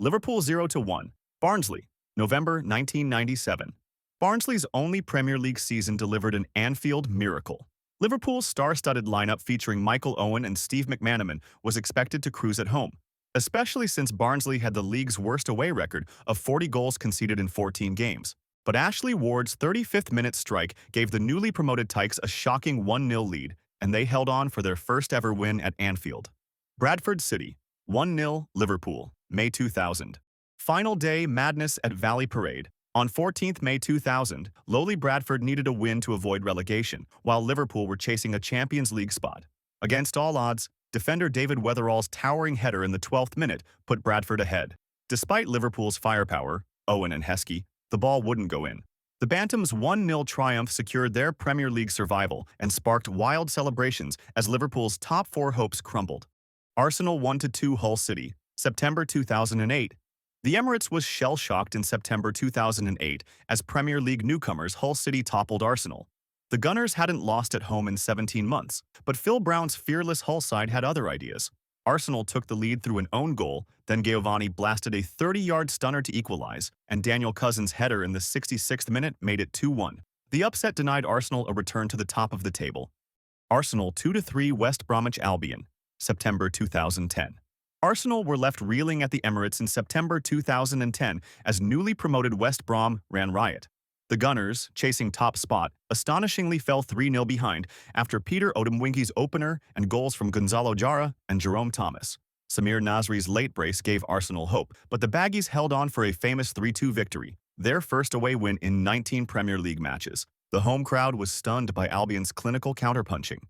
Liverpool 0-1. Barnsley, November 1997. Barnsley's only Premier League season delivered an Anfield miracle. Liverpool's star-studded lineup featuring Michael Owen and Steve McManaman was expected to cruise at home, especially since Barnsley had the league's worst away record of 40 goals conceded in 14 games. But Ashley Ward's 35th-minute strike gave the newly promoted Tykes a shocking 1-0 lead, and they held on for their first-ever win at Anfield. Bradford City, 1-0 Liverpool, May 2000. Final day madness at Valley Parade. On 14th May 2000, lowly Bradford needed a win to avoid relegation, while Liverpool were chasing a Champions League spot. Against all odds, defender David Weatherall's towering header in the 12th minute put Bradford ahead. Despite Liverpool's firepower, Owen and Heskey, the ball wouldn't go in. The Bantams' 1-0 triumph secured their Premier League survival and sparked wild celebrations as Liverpool's top four hopes crumbled. Arsenal 1-2 Hull City, September 2008. The Emirates was shell-shocked in September 2008 as Premier League newcomers Hull City toppled Arsenal. The Gunners hadn't lost at home in 17 months, but Phil Brown's fearless Hull side had other ideas. Arsenal took the lead through an own goal, then Giovanni blasted a 30-yard stunner to equalize, and Daniel Cousins' header in the 66th minute made it 2-1. The upset denied Arsenal a return to the top of the table. Arsenal 2-3 West Bromwich Albion, September 2010. Arsenal were left reeling at the Emirates in September 2010 as newly promoted West Brom ran riot. The Gunners, chasing top spot, astonishingly fell 3-0 behind after Peter Odemwinky's opener and goals from Gonzalo Jara and Jerome Thomas. Samir Nasri's late brace gave Arsenal hope, but the Baggies held on for a famous 3-2 victory, their first away win in 19 Premier League matches. The home crowd was stunned by Albion's clinical counterpunching.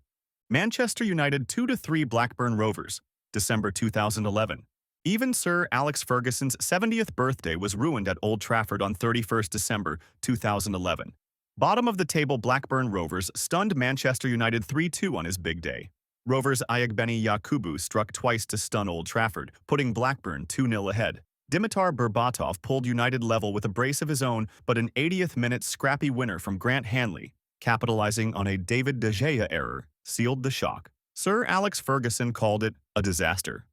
Manchester United 2-3 Blackburn Rovers, December 2011. Even Sir Alex Ferguson's 70th birthday was ruined at Old Trafford on 31st December 2011. Bottom of the table Blackburn Rovers stunned Manchester United 3-2 on his big day. Rovers' Ayagbeni Yakubu struck twice to stun Old Trafford, putting Blackburn 2-0 ahead. Dimitar Berbatov pulled United level with a brace of his own, but an 80th-minute scrappy winner from Grant Hanley, capitalizing on a David De Gea error, sealed the shock. Sir Alex Ferguson called it a disaster.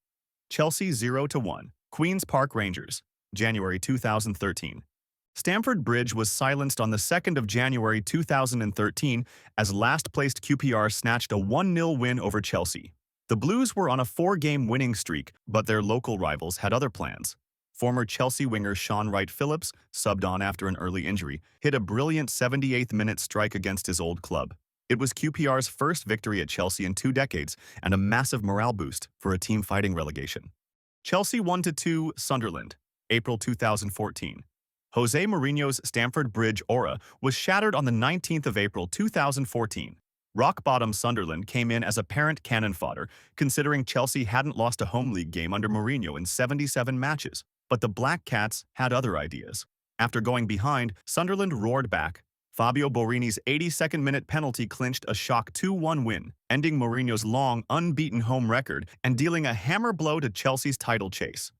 Chelsea 0-1, Queen's Park Rangers, January 2013. Stamford Bridge was silenced on the 2nd of January 2013 as last-placed QPR snatched a 1-0 win over Chelsea. The Blues were on a 4-game winning streak, but their local rivals had other plans. Former Chelsea winger Sean Wright-Phillips, subbed on after an early injury, hit a brilliant 78th-minute strike against his old club. It was QPR's first victory at Chelsea in 2 decades and a massive morale boost for a team fighting relegation. Chelsea 1-2 Sunderland, April 2014. Jose Mourinho's Stamford Bridge aura was shattered on the 19th of April 2014. Rock-bottom Sunderland came in as apparent cannon fodder, considering Chelsea hadn't lost a home league game under Mourinho in 77 matches. But the Black Cats had other ideas. After going behind, Sunderland roared back. Fabio Borini's 82nd-minute penalty clinched a shock 2-1 win, ending Mourinho's long, unbeaten home record and dealing a hammer blow to Chelsea's title chase.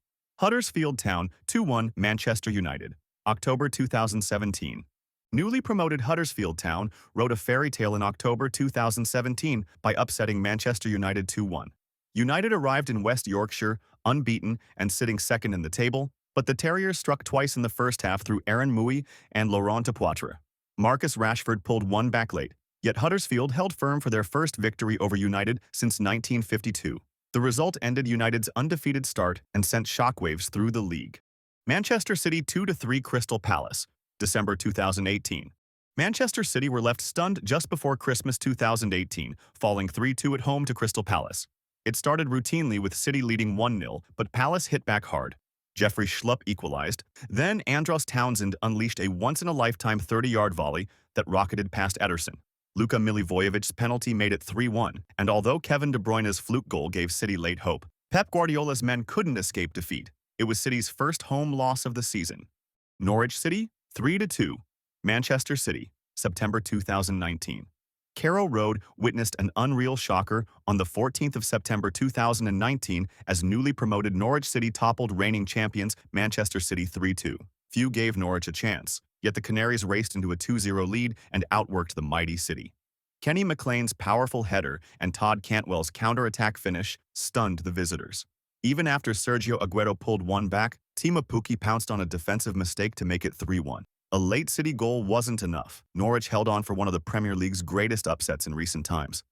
Huddersfield Town 2-1 Manchester United, October 2017. Newly promoted Huddersfield Town wrote a fairy tale in October 2017 by upsetting Manchester United 2-1. United arrived in West Yorkshire, unbeaten and sitting second in the table, but the Terriers struck twice in the first half through Aaron Mouy and Laurent Depoitre. Marcus Rashford pulled one back late, yet Huddersfield held firm for their first victory over United since 1952. The result ended United's undefeated start and sent shockwaves through the league. Manchester City 2-3 Crystal Palace, December 2018. Manchester City were left stunned just before Christmas 2018, falling 3-2 at home to Crystal Palace. It started routinely with City leading 1-0, but Palace hit back hard. Jeffrey Schlupp equalized. Then Andros Townsend unleashed a once-in-a-lifetime 30-yard volley that rocketed past Ederson. Luka Milivojevic's penalty made it 3-1, and although Kevin De Bruyne's fluke goal gave City late hope, Pep Guardiola's men couldn't escape defeat. It was City's first home loss of the season. Norwich City 3-2. Manchester City, September 2019. Carrow Road witnessed an unreal shocker on the 14th of September 2019 as newly promoted Norwich City toppled reigning champions Manchester City 3-2. Few gave Norwich a chance, yet the Canaries raced into a 2-0 lead and outworked the mighty City. Kenny McLean's powerful header and Todd Cantwell's counter-attack finish stunned the visitors. Even after Sergio Aguero pulled one back, Timo Pukki pounced on a defensive mistake to make it 3-1. A late City goal wasn't enough. Norwich held on for one of the Premier League's greatest upsets in recent times.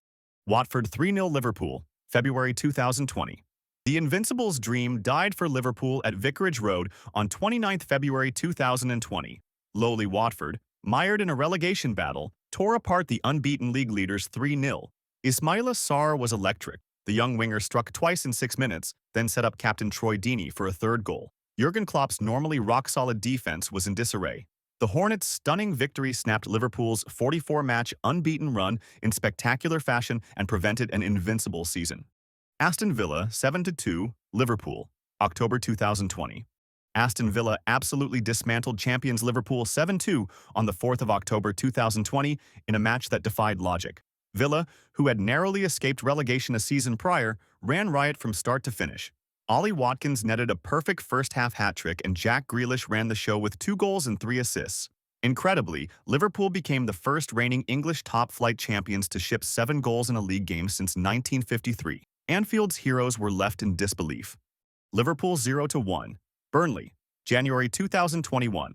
Watford 3-0 Liverpool, February 2020. The Invincibles' dream died for Liverpool at Vicarage Road on 29 February 2020. Lowly Watford, mired in a relegation battle, tore apart the unbeaten league leaders 3-0. Ismaila Sarr was electric. The young winger struck twice in 6 minutes, then set up captain Troy Deeney for a third goal. Jurgen Klopp's normally rock-solid defense was in disarray. The Hornets' stunning victory snapped Liverpool's 44-match unbeaten run in spectacular fashion and prevented an invincible season. Aston Villa 7-2, Liverpool, October 2020. Aston Villa absolutely dismantled champions Liverpool 7-2 on the 4th of October 2020 in a match that defied logic. Villa, who had narrowly escaped relegation a season prior, ran riot from start to finish. Ollie Watkins netted a perfect first-half hat-trick and Jack Grealish ran the show with 2 goals and 3 assists. Incredibly, Liverpool became the first reigning English top-flight champions to ship 7 goals in a league game since 1953. Anfield's heroes were left in disbelief. Liverpool 0-1, Burnley, January 2021.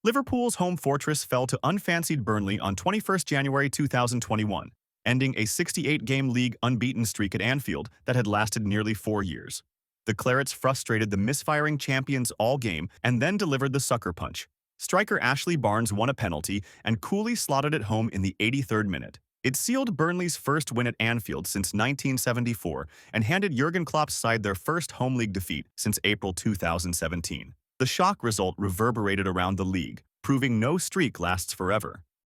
Liverpool's home fortress fell to unfancied Burnley on 21 January 2021, ending a 68-game league unbeaten streak at Anfield that had lasted nearly 4 years. The Clarets frustrated the misfiring champions all game and then delivered the sucker punch. Striker Ashley Barnes won a penalty and coolly slotted it home in the 83rd minute. It sealed Burnley's first win at Anfield since 1974 and handed Jurgen Klopp's side their first home league defeat since April 2017. The shock result reverberated around the league, proving no streak lasts forever.